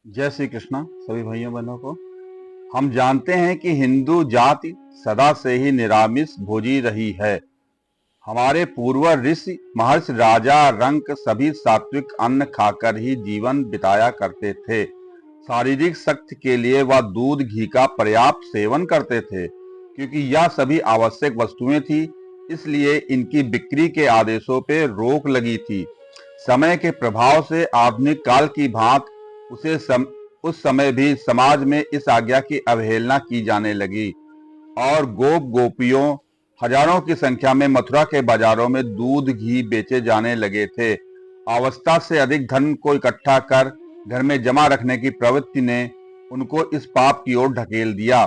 जय श्री कृष्णा सभी भाइयों बहनों को। हम जानते हैं कि हिंदू जाति सदा से ही निरामिष भोजी रही है। हमारे पूर्व ऋषि महर्षि राजा रंक सभी सात्विक अन्न खाकर ही जीवन बिताया करते थे। शारीरिक शक्ति के लिए वह दूध घी का पर्याप्त सेवन करते थे, क्योंकि यह सभी आवश्यक वस्तुएं थी। इसलिए इनकी बिक्री के आदेशों पर रोक लगी थी। समय के प्रभाव से आधुनिक काल की भांति उस समय भी समाज में इस आज्ञा की अवहेलना की जाने लगी और गोपियों हजारों की संख्या में मथुरा के बाजारों में दूध घी बेचे जाने लगे थे। आवश्यकता से अधिक धन को इकट्ठा कर घर में जमा रखने की प्रवृत्ति ने उनको इस पाप की ओर ढकेल दिया।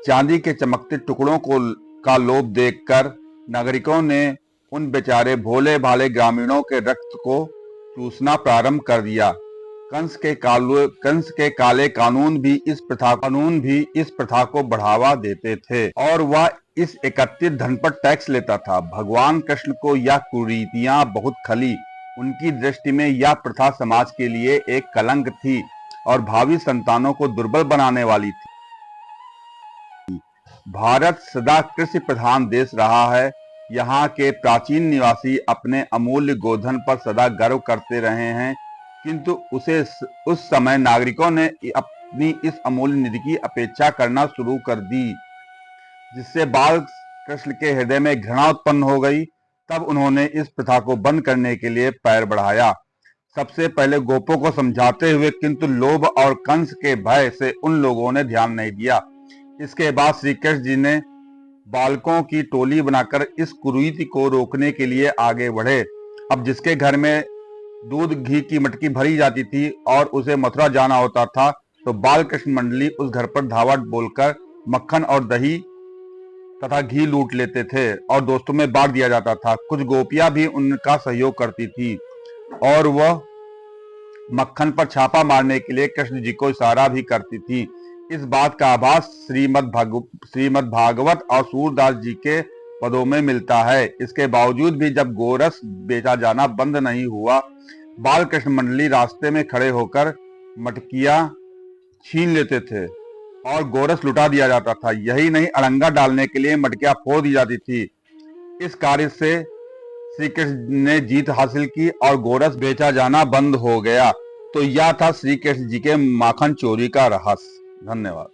चांदी के चमकते टुकड़ों का लोभ देखकर नागरिकों ने उन बेचारे भोले भाले ग्रामीणों के रक्त को चूसना प्रारंभ कर दिया। कंस के काले कानून भी इस प्रथा को बढ़ावा देते थे और वह इस एकत्रित धन पर टैक्स लेता था। भगवान कृष्ण को यह कुरीतियां बहुत खली। उनकी दृष्टि में यह प्रथा समाज के लिए एक कलंक थी और भावी संतानों को दुर्बल बनाने वाली थी। भारत सदा कृषि प्रधान देश रहा है। यहाँ के प्राचीन निवासी अपने अमूल्य गोधन पर सदा गर्व करते रहे हैं, किंतु उस समय नागरिकों ने अपनी इस अमूल्य निधि की अपेक्षा करना शुरू कर दी, जिससे बाल कृष्ण के हृदय में घृणा उत्पन्न हो गई। तब उन्होंने इस प्रथा को बंद करने के लिए पैर बढ़ाया। सबसे पहले गोपों को समझाते हुए, किंतु लोभ और कंस के भय से उन लोगों ने ध्यान नहीं दिया। इसके बाद श्री कृष्ण जी ने बालकों की टोली बनाकर इस कुरीति को रोकने के लिए आगे बढ़े। अब जिसके घर में दूध घी की मटकी भरी जाती थी और उसे मथुरा जाना होता था, तो बाल कृष्ण मंडली उस घर पर धावट बोलकर मक्खन और दही तथा घी लूट लेते थे और दोस्तों में बांट दिया जाता था। कुछ गोपियां भी उनका सहयोग करती थी और वह मक्खन पर छापा मारने के लिए कृष्ण जी को इशारा भी करती थी। इस बात का आभास श्रीमद् भागवत और सूरदास जी के पदों में मिलता है। इसके बावजूद भी जब गोरस बेचा जाना बंद नहीं हुआ, बाल कृष्ण मंडली रास्ते में खड़े होकर मटकियां छीन लेते थे और गोरस लुटा दिया जाता था। यही नहीं, अड़ंगा डालने के लिए मटकियां फोड़ दी जाती थी। इस कार्य से श्री कृष्ण ने जीत हासिल की और गोरस बेचा जाना बंद हो गया। तो यह था श्री कृष्ण जी के माखन चोरी का रहस्य। धन्यवाद।